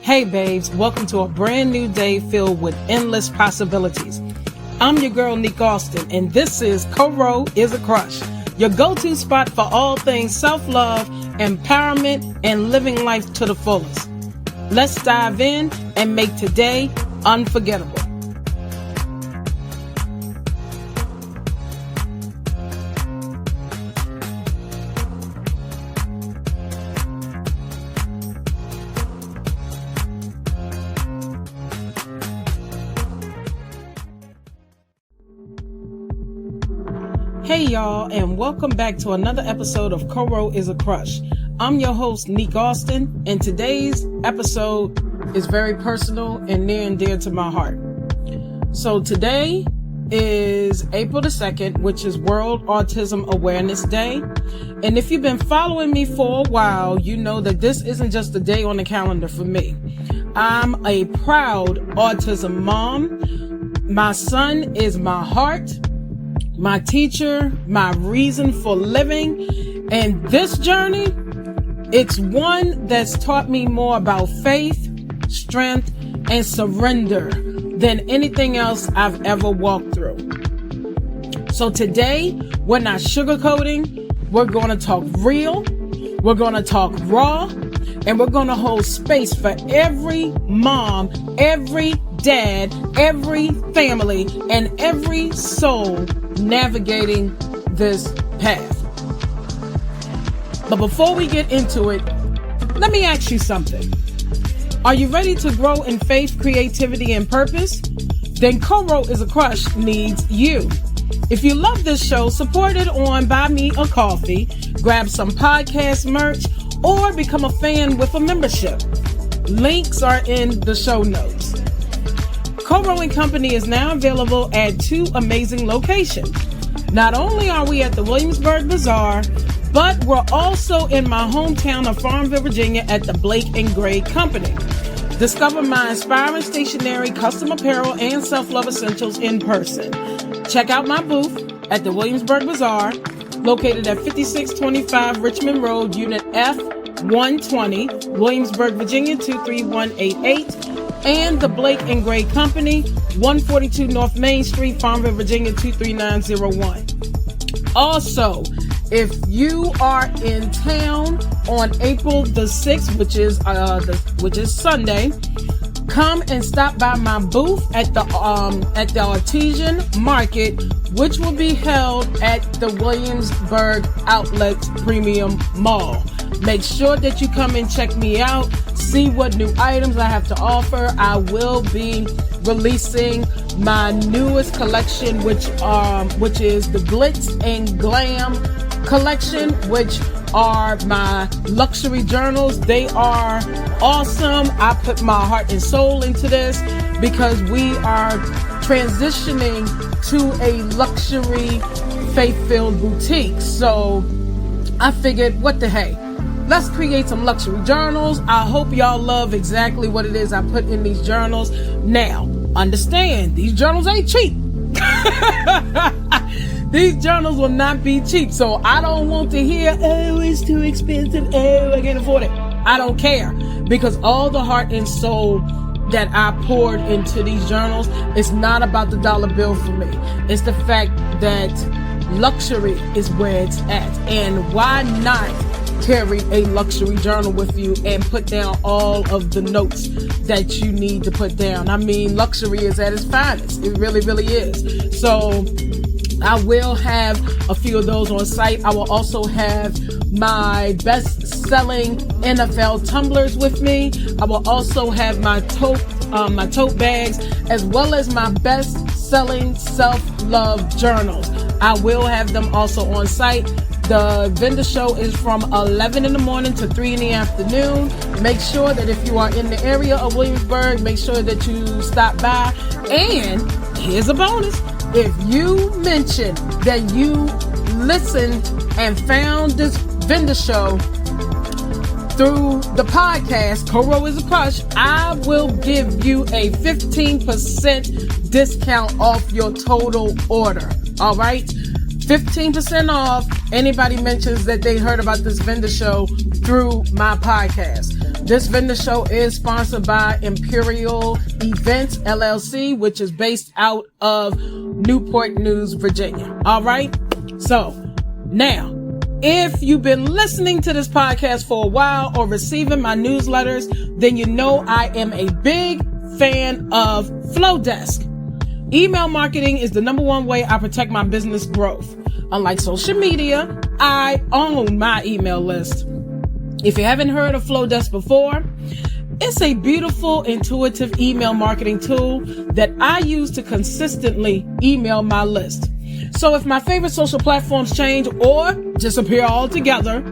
Hey babes, welcome to a brand new day filled with endless possibilities. I'm your girl, Nick Austin, and this is CoRo Is a Crush, your go-to spot for all things self-love, empowerment, and living life to the fullest. Let's dive in and make today unforgettable. Hey y'all, and welcome back to another episode of CoRo Is a Crush. I'm your host, Nick Austin, and today's episode is very personal and near and dear to my heart. So today is April the 2nd, which is World Autism Awareness Day. And if you've been following me for a while, you know that this isn't just a day on the calendar for me. I'm a proud autism mom. My son is my heart, my teacher, my reason for living. And this journey, it's one that's taught me more about faith, strength, and surrender than anything else I've ever walked through. So today, we're not sugarcoating. We're going to talk real. We're going to talk raw. And we're going to hold space for every mom, every dad, every family, and every soul navigating this path. But before we get into it, let me ask you something. Are you ready to grow in faith, creativity, and purpose? Then CoRo Is a Crush needs you. If you love this show, support it on Buy Me a Coffee, grab some podcast merch, or become a fan with a membership. Links are in the show notes. CoRo & Company is now available at 2 amazing locations. Not only are we at the Williamsburg Bazaar, but we're also in my hometown of Farmville, Virginia at the Blake & Gray Company. Discover my inspiring stationery, custom apparel, and self-love essentials in person. Check out my booth at the Williamsburg Bazaar, located at 5625 Richmond Road, Unit F120, Williamsburg, Virginia 23188. And the Blake & Gray Company, 142 North Main Street, Farmville, Virginia 23901. Also, if you are in town on April the 6th, which is Sunday, come and stop by my booth at the Artesian Market, which will be held at the Williamsburg Outlet Premium Mall. Make sure that you come and check me out, see what new items I have to offer. I will be releasing my newest collection, which is the Glitz and Glam collection, which are my luxury journals. They are awesome. I put my heart and soul into this because we are transitioning to a luxury faith-filled boutique. So I figured, what the heck? Let's create some luxury journals. I hope y'all love exactly what it is I put in these journals. Now, understand, these journals ain't cheap. These journals will not be cheap. So I don't want to hear, oh, it's too expensive. Oh, I can't afford it. I don't care, because all the heart and soul that I poured into these journals, it's not about the dollar bill for me. It's the fact that luxury is where it's at. And why not carry a luxury journal with you and put down all of the notes that you need to put down? I mean, luxury is at its finest. It really, really is. So I will have a few of those on site. I will also have my best-selling NFL tumblers with me. I will also have my tote bags, as well as my best-selling self-love journals. I will have them also on site. The vendor show is from 11 in the morning to 3 in the afternoon. Make sure that if you are in the area of Williamsburg, make sure that you stop by. And here's a bonus. If you mention that you listened and found this vendor show through the podcast, CoRo Is a Crush, I will give you a 15% discount off your total order. All right? 15% off. Anybody mentions that they heard about this vendor show through my podcast. This vendor show is sponsored by Imperial Events LLC, which is based out of Newport News, Virginia. All right. So now, if you've been listening to this podcast for a while or receiving my newsletters, then you know I am a big fan of Flowdesk. Email marketing is the number one way I protect my business growth. Unlike social media, I own my email list. If you haven't heard of Flowdesk before, it's a beautiful, intuitive email marketing tool that I use to consistently email my list. So if my favorite social platforms change or disappear altogether,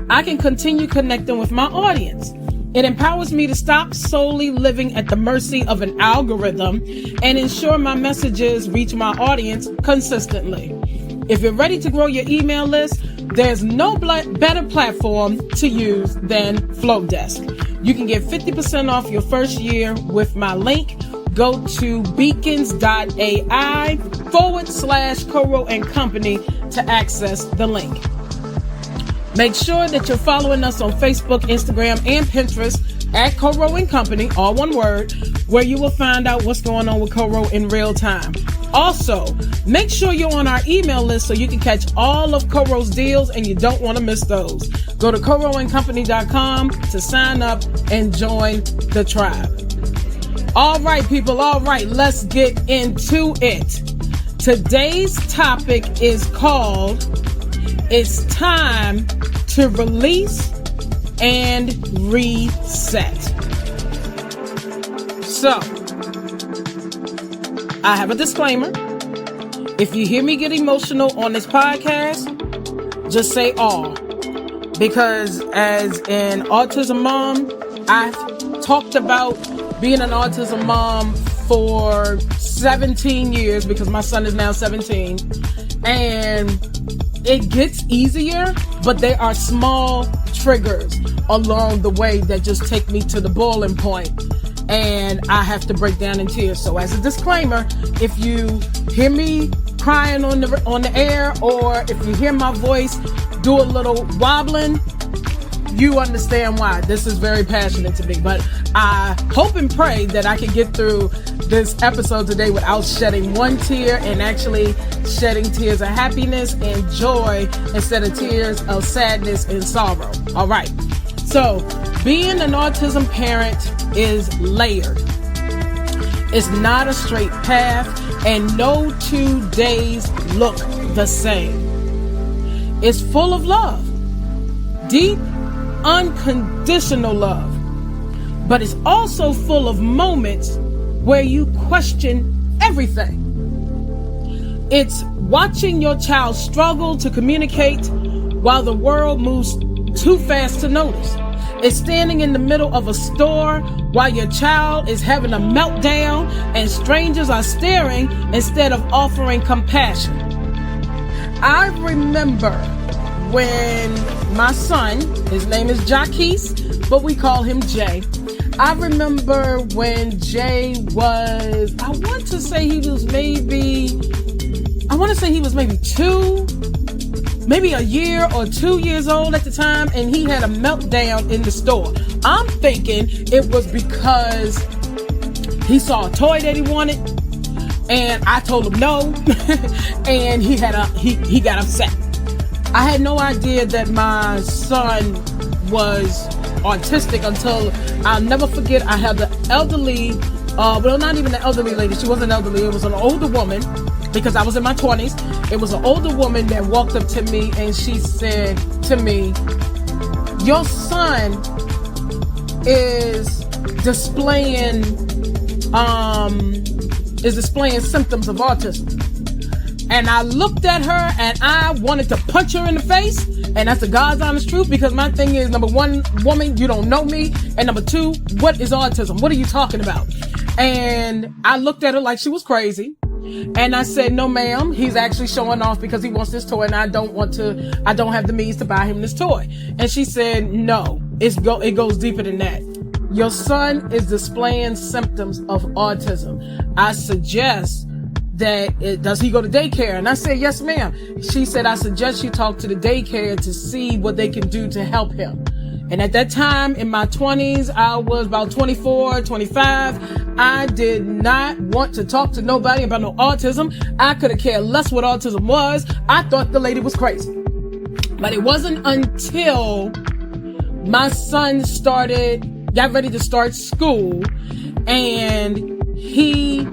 I can continue connecting with my audience. It empowers me to stop solely living at the mercy of an algorithm and ensure my messages reach my audience consistently. If you're ready to grow your email list, there's no better platform to use than Flowdesk. You can get 50% off your first year with my link. Go to beacons.ai/CoRo and Company to access the link. Make sure that you're following us on Facebook, Instagram, and Pinterest at CoRo and Company, all one word, where you will find out what's going on with CoRo in real time. Also, make sure you're on our email list so you can catch all of CoRo's deals and you don't want to miss those. Go to CoRoandCompany.com to sign up and join the tribe. All right, people. All right, let's get into it. Today's topic is called It's Time to Release and Reset. So, I have a disclaimer. If you hear me get emotional on this podcast, just say "aw," because as an autism mom, I've talked about being an autism mom for 17 years because my son is now 17, and it gets easier, but there are small triggers along the way that just take me to the boiling point, and I have to break down in tears. So as a disclaimer, if you hear me crying on the air, or if you hear my voice do a little wobbling, you understand why. This is very passionate to me, but I hope and pray that I can get through this episode today without shedding one tear, and actually shedding tears of happiness and joy instead of tears of sadness and sorrow. All right. So being an autism parent is layered. It's not a straight path, and no 2 days look the same. It's full of love, deep, unconditional love, but it's also full of moments where you question everything. It's watching your child struggle to communicate while the world moves too fast to notice. It's standing in the middle of a store while your child is having a meltdown and strangers are staring instead of offering compassion. I remember when my son, his name is Jaquise, but we call him Jay. I remember when Jay was, I want to say he was maybe 2, maybe a year or 2 years old at the time, and he had a meltdown in the store. I'm thinking it was because he saw a toy that he wanted, and I told him no, and he got upset. I had no idea that my son was autistic until, I'll never forget, I had the elderly, well, not even the elderly lady, she wasn't elderly, it was an older woman, because I was in my 20s. It was an older woman that walked up to me and she said to me, "Your son is displaying symptoms of autism." And I looked at her and I wanted to punch her in the face. And that's the God's honest truth, because my thing is, number one, woman, you don't know me. And number two, what is autism? What are you talking about? And I looked at her like she was crazy. And I said, "No, ma'am, he's actually showing off because he wants this toy and I don't have the means to buy him this toy." And she said, "No, it goes deeper than that. Your son is displaying symptoms of autism. I suggest that does he go to daycare?" And I said, "Yes, ma'am." She said, "I suggest you talk to the daycare to see what they can do to help him." And at that time, in my 20s, I was about 24, 25. I did not want to talk to nobody about no autism. I could have cared less what autism was. I thought the lady was crazy. But it wasn't until my son got ready to start school, and he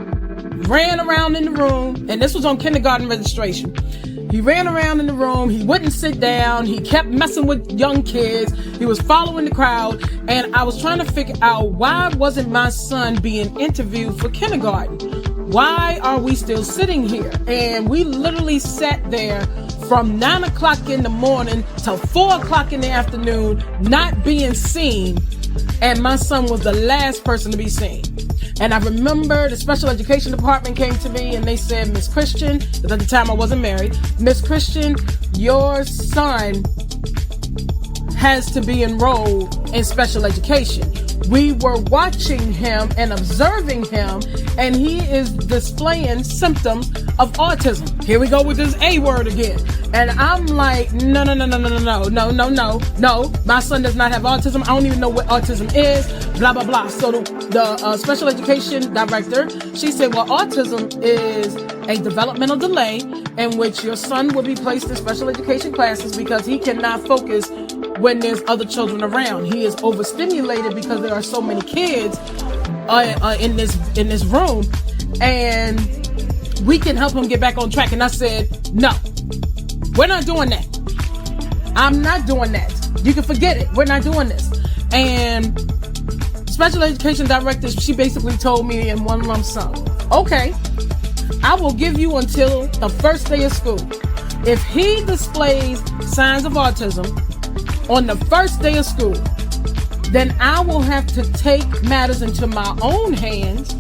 ran around in the room, and this was on kindergarten registration. He ran around in the room. He wouldn't sit down. He kept messing with young kids. He was following the crowd. And I was trying to figure out, why wasn't my son being interviewed for kindergarten? Why are we still sitting here? And we literally sat there from 9 o'clock in the morning till 4 o'clock in the afternoon, not being seen. And my son was the last person to be seen. And I remember the special education department came to me and they said, Miss Christian, because at the time I wasn't married, Miss Christian, your son has to be enrolled in special education. We were watching him and observing him, and he is displaying symptoms of autism. Here we go with this A word again. And I'm like, no. My son does not have autism. I don't even know what autism is, blah, blah, blah. So the special education director, she said, well, autism is a developmental delay in which your son will be placed in special education classes because he cannot focus when there's other children around. He is overstimulated because there are so many kids in this room, and we can help him get back on track. And I said, no, we're not doing that. I'm not doing that. You can forget it. We're not doing this. And special education director, she basically told me in one lump sum, okay, I will give you until the first day of school. If he displays signs of autism on the first day of school, then I will have to take matters into my own hands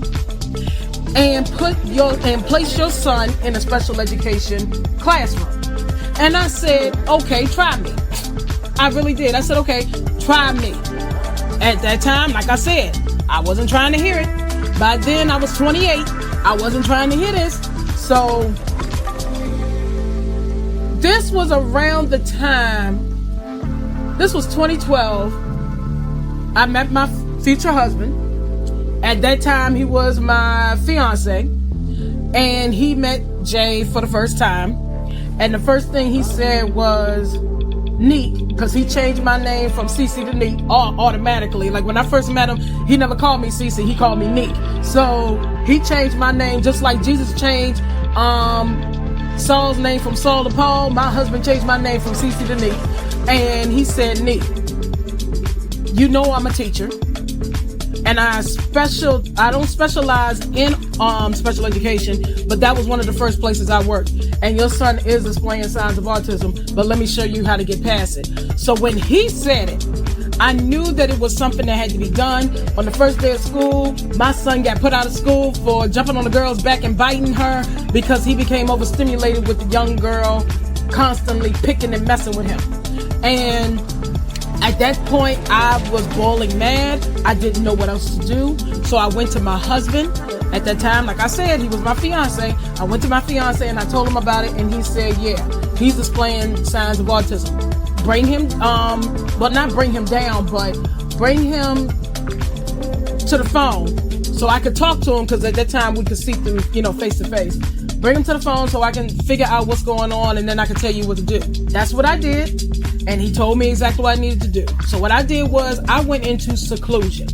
and place your son in a special education classroom. And I said, okay, try me. I really did. I said, okay, try me. At that time, like I said, I wasn't trying to hear it. By then, I was 28. I wasn't trying to hear this. So this was around the time, this was 2012. I met my future husband. At that time, he was my fiance. And he met Jay for the first time. And the first thing he said was Neek, because he changed my name from CC to Neek automatically. Like when I first met him, he never called me CC, he called me Neek. So he changed my name just like Jesus changed Saul's name from Saul to Paul. My husband changed my name from CC to Neek. And he said, Neek, you know I'm a teacher. And I don't specialize in special education, but that was one of the first places I worked. And your son is displaying signs of autism, but let me show you how to get past it. So when he said it, I knew that it was something that had to be done. On the first day of school, my son got put out of school for jumping on the girl's back and biting her because he became overstimulated with the young girl constantly picking and messing with him. And at that point, I was boiling mad. I didn't know what else to do. So I went to my husband. At that time, like I said, he was my fiance. I went to my fiance and I told him about it. And he said, yeah, he's displaying signs of autism. Bring him, well, not bring him down, but bring him to the phone so I could talk to him, because at that time we could see through, face to face. Bring him to the phone so I can figure out what's going on, and then I can tell you what to do. That's what I did. And he told me exactly what I needed to do. So what I did was I went into seclusion,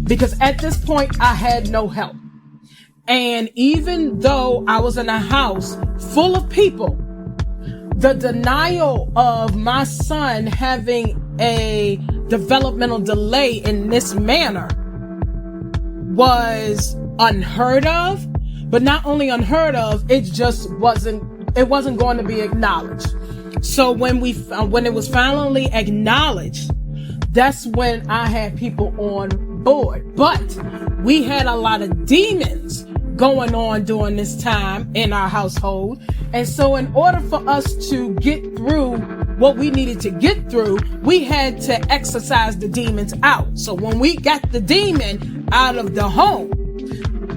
because at this point I had no help. And even though I was in a house full of people, the denial of my son having a developmental delay in this manner was unheard of. But not only unheard of, it just wasn't going to be acknowledged. So when it was finally acknowledged, that's when I had people on board. But we had a lot of demons going on during this time in our household. And so in order for us to get through what we needed to get through, we had to exorcise the demons out. So when we got the demon out of the home,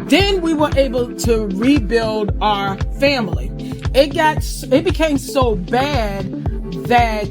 then we were able to rebuild our family. It became so bad that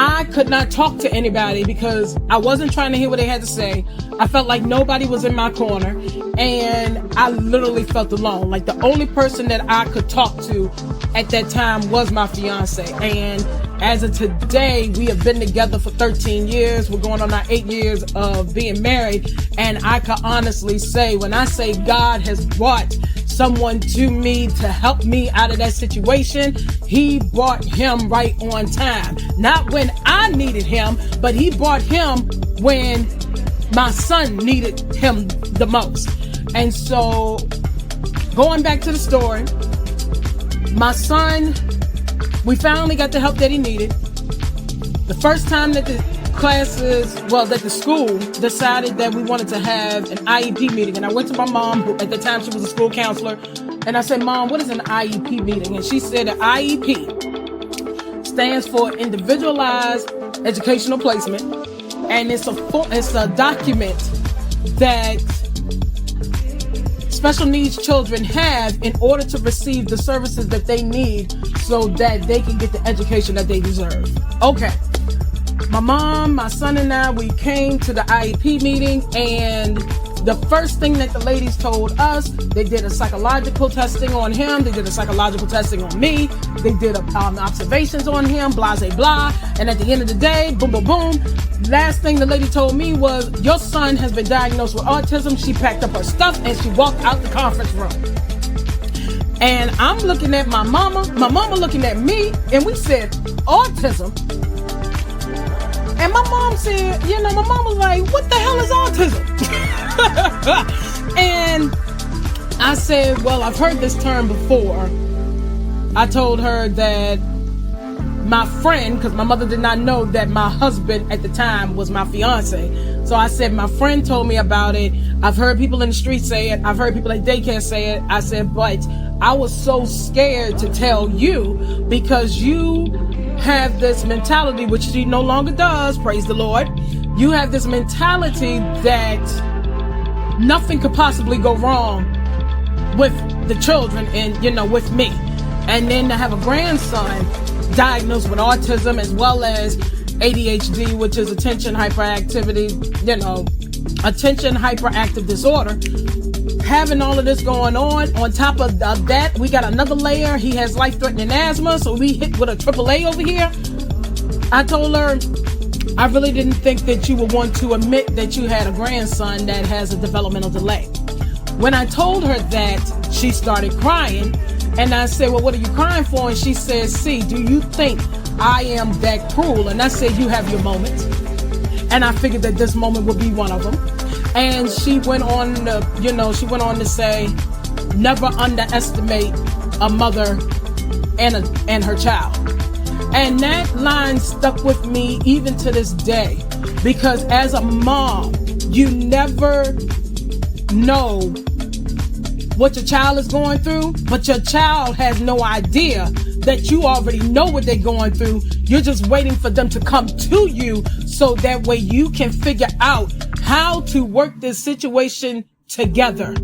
I could not talk to anybody because I wasn't trying to hear what they had to say. I felt like nobody was in my corner, and I literally felt alone. Like the only person that I could talk to at that time was my fiance. And as of today, we have been together for 13 years. We're going on our 8 years of being married. And I can honestly say, when I say God has brought someone to me to help me out of that situation, he brought him right on time. Not when I needed him, but he brought him when my son needed him the most. And so, going back to the story, my son, we finally got the help that he needed. The first time that the school decided that we wanted to have an IEP meeting. And I went to my mom, who at the time she was a school counselor, and I said, Mom, what is an IEP meeting? And she said an IEP stands for Individualized Educational Placement. And it's a document that special needs children have in order to receive the services that they need so that they can get the education that they deserve. Okay. My mom, my son, and I, we came to the IEP meeting, and the first thing that the ladies told us, they did a psychological testing on him, they did a psychological testing on me, they did observations on him, blah, blah, blah, and at the end of the day, boom, boom, boom, last thing the lady told me was, your son has been diagnosed with autism. She packed up her stuff and she walked out the conference room. And I'm looking at my mama looking at me, and we said, autism? And my mom said, my mom was like, what the hell is autism? And I said, well, I've heard this term before. I told her that my friend, because my mother did not know that my husband at the time was my fiance. So I said, my friend told me about it. I've heard people in the street say it. I've heard people at daycare say it. I said, but I was so scared to tell you because you have this mentality, which she no longer does, praise the Lord. You have this mentality that nothing could possibly go wrong with the children and, with me. And then to have a grandson diagnosed with autism as well as ADHD, which is attention hyperactive disorder. Having all of this going on top of that, we got another layer. He has life-threatening asthma, so we hit with a AAA over here. I told her, I really didn't think that you would want to admit that you had a grandson that has a developmental delay. When I told her that, she started crying, and I said, well, what are you crying for? And she said, see, do you think I am that cruel? And I said, you have your moments. And I figured that this moment would be one of them. And she went on to say, never underestimate a mother and her child. And that line stuck with me even to this day, because as a mom, you never know what your child is going through, but your child has no idea that you already know what they're going through. You're just waiting for them to come to you so that way you can figure out how to work this situation together.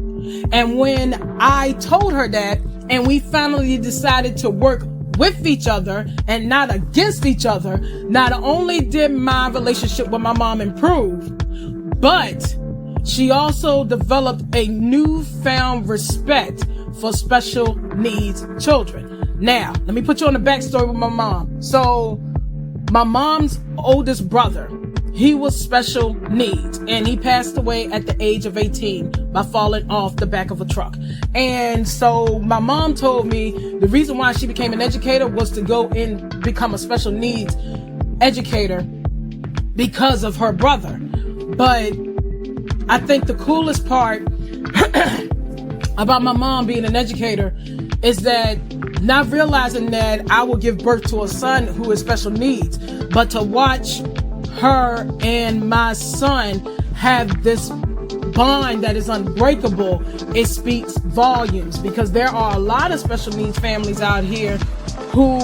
And when I told her that, and we finally decided to work with each other and not against each other, not only did my relationship with my mom improve, but she also developed a newfound respect for special needs children. Now, let me put you on the backstory with my mom. So, my mom's oldest brother, he was special needs, and he passed away at the age of 18 by falling off the back of a truck. And so my mom told me the reason why she became an educator was to go and become a special needs educator because of her brother. But I think the coolest part about my mom being an educator is that not realizing that I will give birth to a son who is special needs, but to watch her and my son have this bond that is unbreakable, it speaks volumes, because there are a lot of special needs families out here who,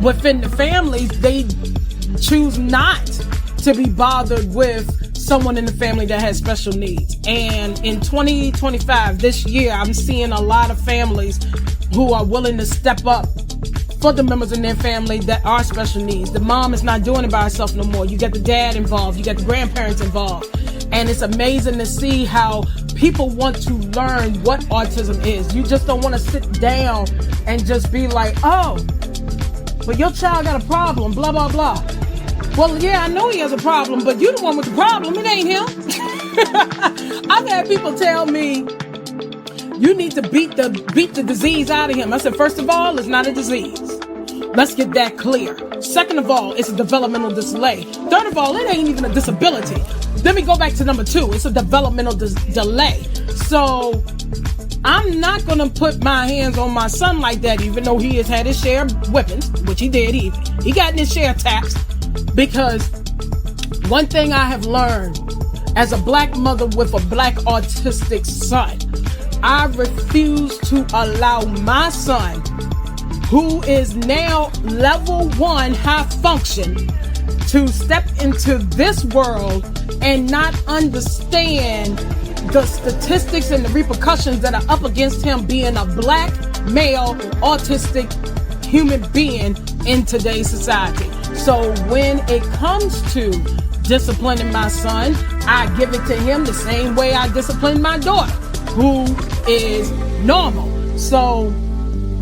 within the families, they choose not to be bothered with someone in the family that has special needs. And in 2025, this year, I'm seeing a lot of families who are willing to step up for the members in their family that are special needs. The mom is not doing it by herself no more. You get the dad involved. You get the grandparents involved. And it's amazing to see how people want to learn what autism is. You just don't want to sit down and just be like, oh, but your child got a problem, blah, blah, blah. Well, yeah, I know he has a problem, but you're the one with the problem. It ain't him. I've had people tell me, you need to beat the disease out of him. I said, first of all, it's not a disease. Let's get that clear. Second of all, it's a developmental delay. Third of all, it ain't even a disability. Let me go back to number 2. It's a developmental delay. So I'm not going to put my hands on my son like that, even though he has had his share of whippings, which he did. He got in his share of taps. Because one thing I have learned as a black mother with a black autistic son, I refuse to allow my son, who is now level 1 high function, to step into this world and not understand the statistics and the repercussions that are up against him being a black male autistic human being in today's society. So when it comes to disciplining my son, I give it to him the same way I discipline my daughter, who is normal. So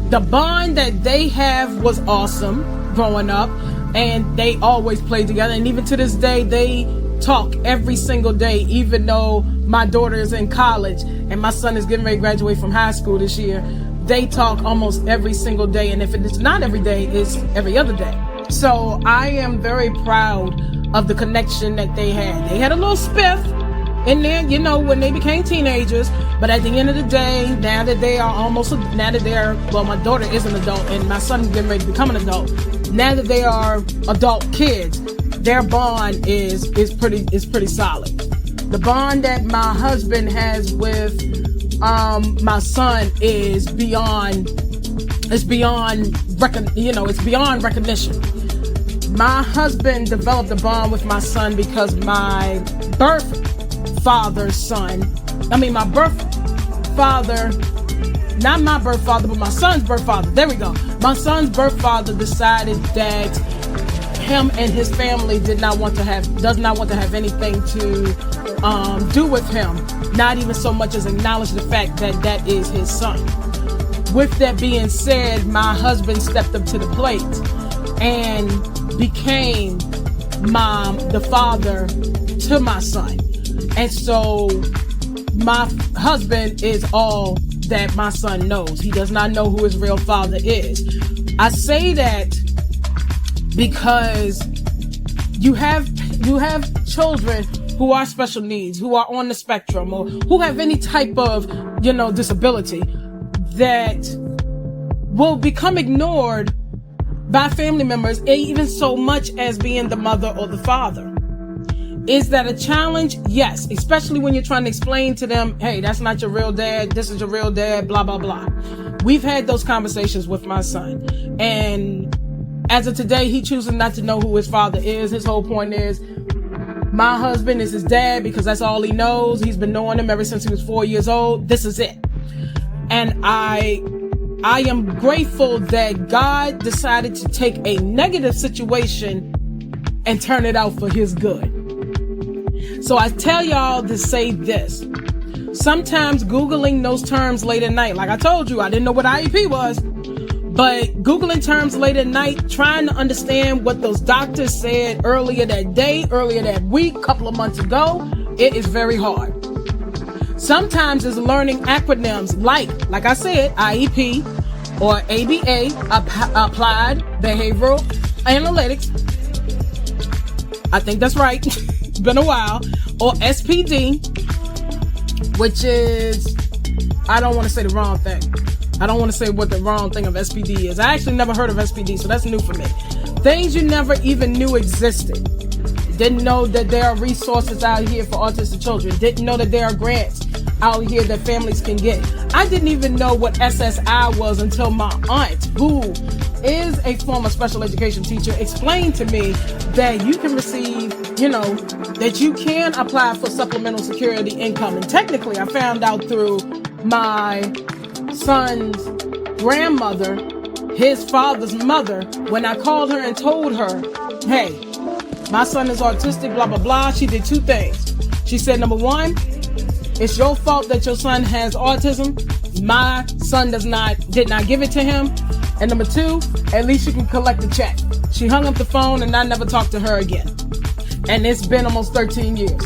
the bond that they have was awesome growing up, and they always played together. And even to this day, they talk every single day, even though my daughter is in college and my son is getting ready to graduate from high school this year. They talk almost every single day. And if it's not every day, it's every other day. So I am very proud of the connection that they had. They had a little spiff in there, you know, when they became teenagers. But at the end of the day, now that my daughter is an adult and my son is getting ready to become an adult. Now that they are adult kids, their bond is pretty solid. The bond that my husband has with my son is beyond recognition. My husband developed a bond with my son because my my son's birth father, there we go. My son's birth father decided that him and his family does not want to have anything to do with him, not even so much as acknowledge the fact that is his son. With that being said, my husband stepped up to the plate and became the father to my son. And so my husband is all that my son knows. He does not know who his real father is. I say that because you have children who are special needs, who are on the spectrum, or who have any type of, disability that will become ignored by family members, even so much as being the mother or the father. Is that a challenge? Yes, especially when you're trying to explain to them, hey, that's not your real dad, this is your real dad, blah, blah, blah. We've had those conversations with my son. And as of today, he chooses not to know who his father is. His whole point is, my husband is his dad because that's all he knows. He's been knowing him ever since he was 4 years old. This is it. And I am grateful that God decided to take a negative situation and turn it out for his good. So I tell y'all to say this. Sometimes Googling those terms late at night, like I told you, I didn't know what IEP was, but Googling terms late at night, trying to understand what those doctors said earlier that day, earlier that week, couple of months ago, it is very hard. Sometimes it's learning acronyms like I said, IEP or ABA, Applied Behavioral Analytics. I think that's right. It's been a while. Or SPD, which is, I don't want to say the wrong thing. I don't want to say what the wrong thing of SPD is. I actually never heard of SPD, so that's new for me. Things you never even knew existed. Didn't know that there are resources out here for autistic children. Didn't know that there are grants out here that families can get. I didn't even know what SSI was until my aunt, who is a former special education teacher, explained to me that you can receive, that you can apply for supplemental security income. And technically, I found out through my son's grandmother, his father's mother, when I called her and told her, hey, my son is autistic, blah, blah, blah, she did two things. She said, number one, it's your fault that your son has autism. My son did not give it to him. And number two, at least you can collect the check. She hung up the phone and I never talked to her again. And it's been almost 13 years.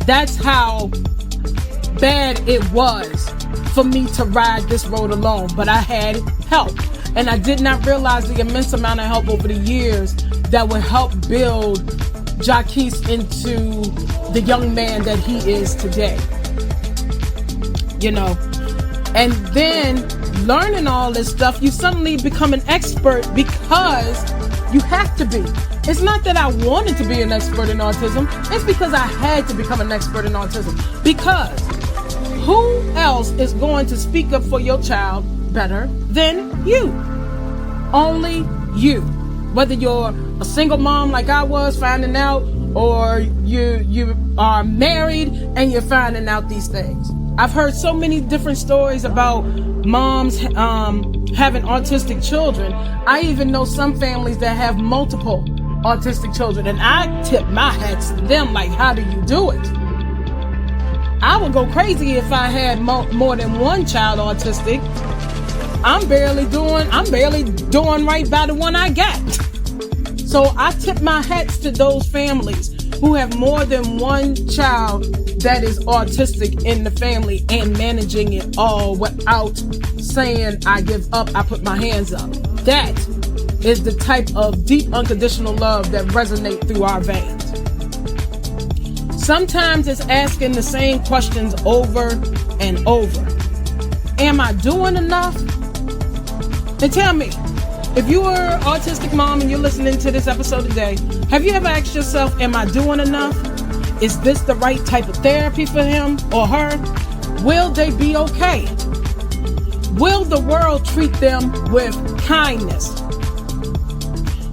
That's how bad it was for me to ride this road alone. But I had help. And I did not realize the immense amount of help over the years that would help build Jaquise into the young man that he is today. You know, and then learning all this stuff, you suddenly become an expert because you have to be. It's not that I wanted to be an expert in autism. It's because I had to become an expert in autism. Because who else is going to speak up for your child better than you? Only you. Whether you're a single mom like I was finding out, or you are married and you're finding out these things. I've heard so many different stories about moms having autistic children. I even know some families that have multiple autistic children, and I tip my hats to them. Like, how do you do it? I would go crazy if I had more than one child autistic. I'm barely doing right by the one I got. So I tip my hats to those families who have more than one child that is autistic in the family and managing it all without saying, I give up, I put my hands up. That is the type of deep unconditional love that resonates through our veins. Sometimes it's asking the same questions over and over. Am I doing enough? And tell me, if you are an autistic mom and you're listening to this episode today, have you ever asked yourself, am I doing enough? Is this the right type of therapy for him or her? Will they be okay? Will the world treat them with kindness?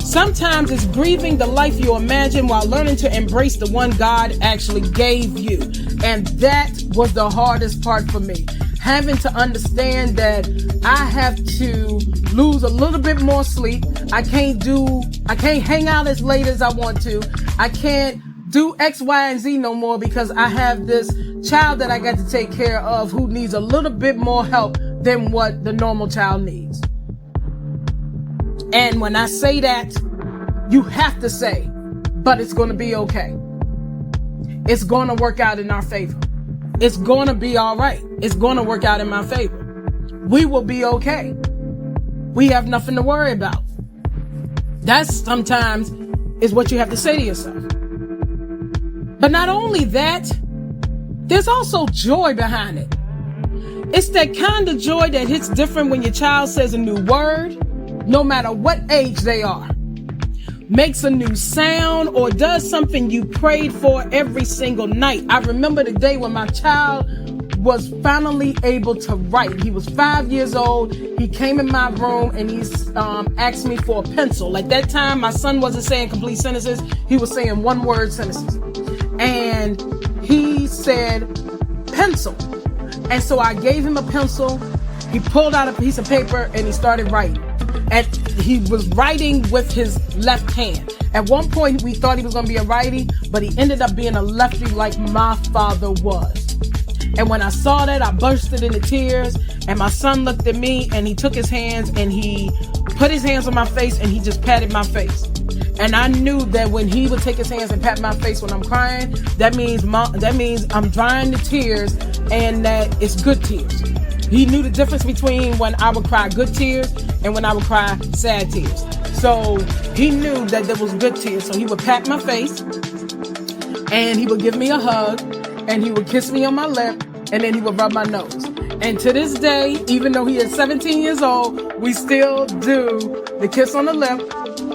Sometimes it's grieving the life you imagine while learning to embrace the one God actually gave you. And that was the hardest part for me. Having to understand that I have to lose a little bit more sleep. I can't hang out as late as I want to. I can't do X, Y, and Z no more because I have this child that I got to take care of who needs a little bit more help than what the normal child needs. And when I say that, you have to say, but it's going to be okay. It's going to work out in our favor. It's going to be all right. It's going to work out in my favor. We will be okay. We have nothing to worry about. That's sometimes is what you have to say to yourself. But not only that, there's also joy behind it. It's that kind of joy that hits different when your child says a new word, no matter what age they are, makes a new sound, or does something you prayed for every single night. I remember the day when my child was finally able to write. He was 5 years old. He came in my room and he asked me for a pencil. Like that time, my son wasn't saying complete sentences. He was saying one-word sentences. And he said, pencil. And so I gave him a pencil. He pulled out a piece of paper and he started writing. And he was writing with his left hand. At one point, we thought he was going to be a righty, but he ended up being a lefty like my father was. And when I saw that, I bursted into tears. And my son looked at me and he took his hands and he put his hands on my face and he just patted my face. And I knew that when he would take his hands and pat my face when I'm crying, that means I'm drying the tears and that it's good tears. He knew the difference between when I would cry good tears and when I would cry sad tears. So he knew that there was good tears. So he would pat my face and he would give me a hug and he would kiss me on my lip and then he would rub my nose. And to this day, even though he is 17 years old, we still do the kiss on the lip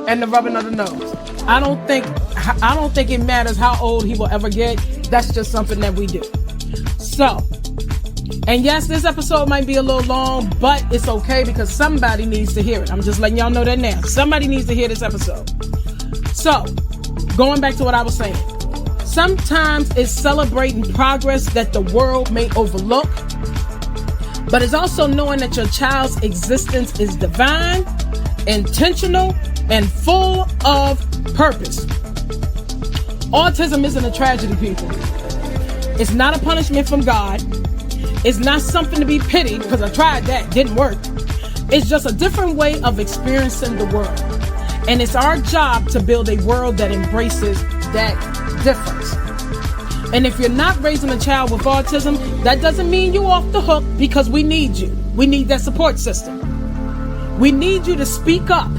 and the rubbing of the nose. I don't think it matters how old he will ever get. That's just something that we do. So, and yes, this episode might be a little long, but it's okay because somebody needs to hear it. I'm just letting y'all know that now. Somebody needs to hear this episode. So, going back to what I was saying. Sometimes it's celebrating progress that the world may overlook. but it's also knowing that your child's existence is divine, intentional, and full of purpose. Autism isn't a tragedy, people. It's not a punishment from God. It's not something to be pitied, because I tried that, didn't work. It's just a different way of experiencing the world. And it's our job to build a world that embraces that difference. And if you're not raising a child with autism, that doesn't mean you're off the hook, because we need you. We need that support system. We need you to speak up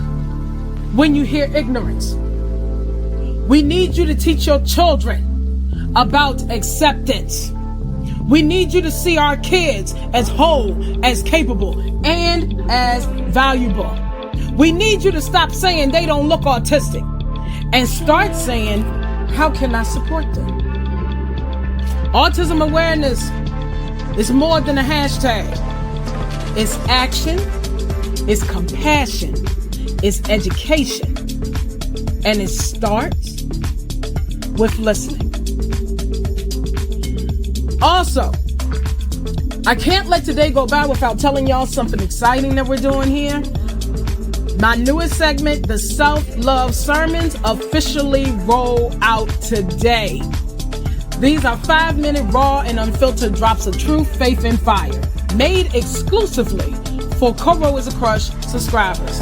when you hear ignorance. We need you to teach your children about acceptance. We need you to see our kids as whole, as capable, and as valuable. We need you to stop saying they don't look autistic and start saying, how can I support them? Autism awareness is more than a hashtag. It's action, it's compassion, it's education, and it starts with listening. Also, I can't let today go by without telling y'all something exciting that we're doing here. My newest segment, the Self-Love Sermons, officially roll out today. These are 5-minute raw and unfiltered drops of truth, faith, and fire, made exclusively for CoRo Is a Crush subscribers.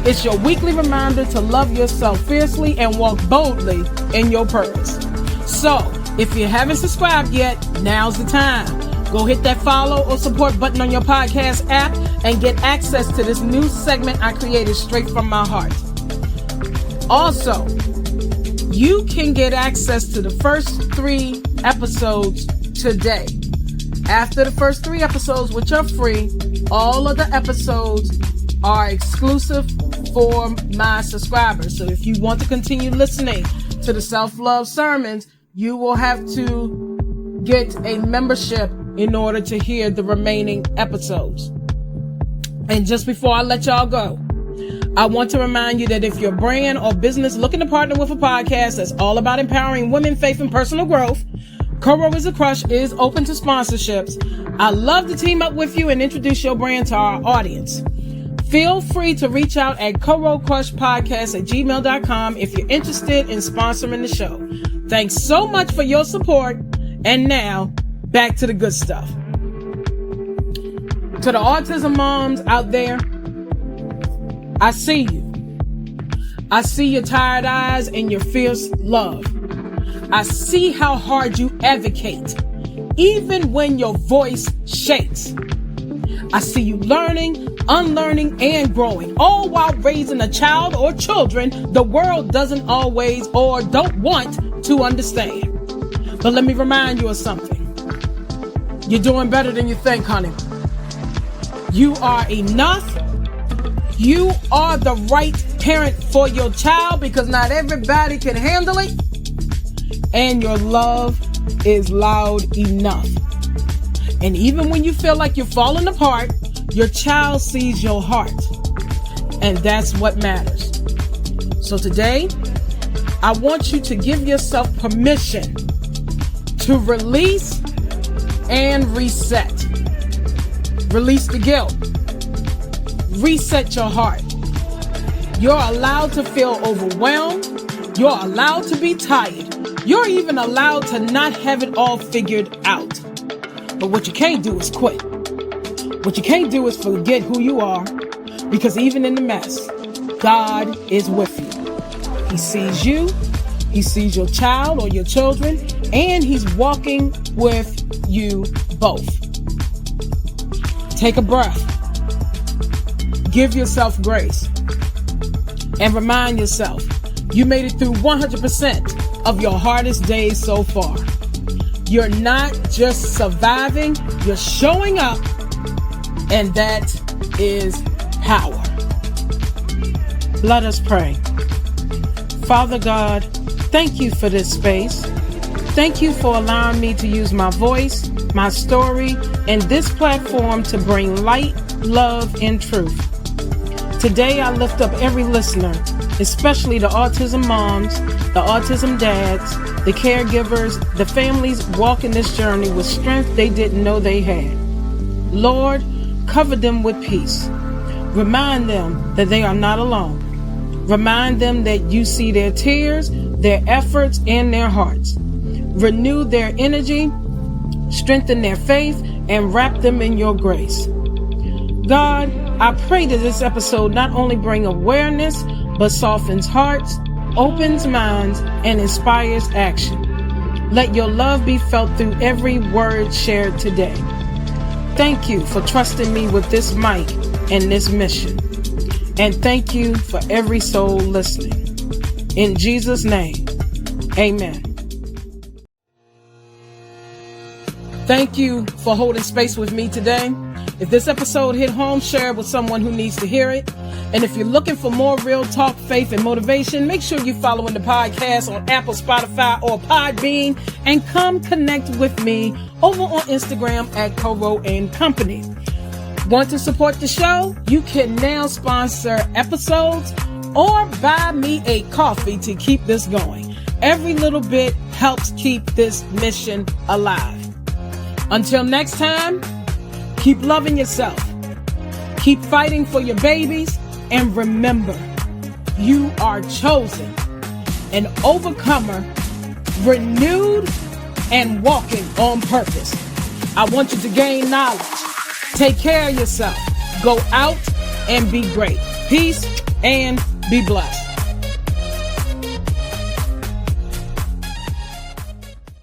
It's your weekly reminder to love yourself fiercely and walk boldly in your purpose. So, if you haven't subscribed yet, now's the time. Go hit that follow or support button on your podcast app and get access to this new segment I created straight from my heart. Also, you can get access to the first 3 episodes today. After the first 3 episodes, which are free, all of the episodes are exclusive for my subscribers. So if you want to continue listening to the Self-Love Sermons, you will have to get a membership in order to hear the remaining episodes. And just before I let y'all go, I want to remind you that if your brand or business looking to partner with a podcast that's all about empowering women, faith, and personal growth, CoRo Is a Crush is open to sponsorships. I love to team up with you and introduce your brand to our audience. Feel free to reach out at corocrushpodcast@gmail.com if you're interested in sponsoring the show. Thanks so much for your support. And now, back to the good stuff. To the autism moms out there, I see you. I see your tired eyes and your fierce love. I see how hard you advocate, even when your voice shakes. I see you learning, unlearning, and growing, all while raising a child or children the world doesn't always or don't want to understand. But let me remind you of something. You're doing better than you think, honey. You are enough. You are the right parent for your child, because not everybody can handle it. And your love is loud enough. And even when you feel like you're falling apart, your child sees your heart. And that's what matters. So today, I want you to give yourself permission to release and reset. Release the guilt. Reset your heart. You're allowed to feel overwhelmed. You're allowed to be tired. You're even allowed to not have it all figured out. But what you can't do is quit. What you can't do is forget who you are, because even in the mess, God is with you. He sees you. He sees your child or your children, and he's walking with you both. Take a breath. Give yourself grace. And remind yourself, you made it through 100% of your hardest days so far. You're not just surviving, you're showing up, and that is power. Let us pray. Father God, thank you for this space. Thank you for allowing me to use my voice, my story, and this platform to bring light, love, and truth. Today, I lift up every listener, especially the autism moms, the autism dads, the caregivers, the families walking this journey with strength they didn't know they had. Lord, cover them with peace. Remind them that they are not alone. Remind them that you see their tears, their efforts, and their hearts. Renew their energy, strengthen their faith, and wrap them in your grace. God, I pray that this episode not only bring awareness, but softens hearts, opens minds, and inspires action. Let your love be felt through every word shared today. Thank you for trusting me with this mic and this mission. And thank you for every soul listening. In Jesus' name, amen. Thank you for holding space with me today. If this episode hit home, share it with someone who needs to hear it. And if you're looking for more real talk, faith, and motivation, make sure you're following the podcast on Apple, Spotify, or Podbean, and come connect with me over on Instagram at CoRo and Company. Want to support the show? You can now sponsor episodes or buy me a coffee to keep this going. Every little bit helps keep this mission alive. Until next time, keep loving yourself. Keep fighting for your babies. And remember, you are chosen, an overcomer, renewed, and walking on purpose. I want you to gain knowledge. Take care of yourself. Go out and be great. Peace and be blessed.